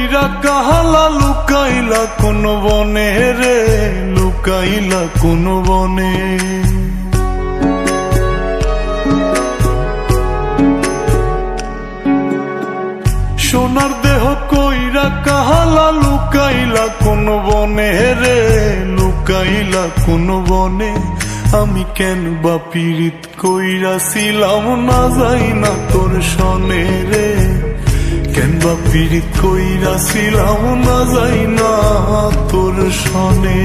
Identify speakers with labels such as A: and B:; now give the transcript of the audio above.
A: কইরা কাহালা লুকাইলা কোন বনে রে, লুকাইলা কোন বনে। সোনার দেহ কইরা কাহালা লুকাইলা কোন বনে রে, লুকাইলা কোন বনে। আমি কেন বা পীড়িত কইরাছিলাম না যাই না তোর সনে রে, কেন বা পীড়িত কইরাছিলাম না যাই না তোর সনে।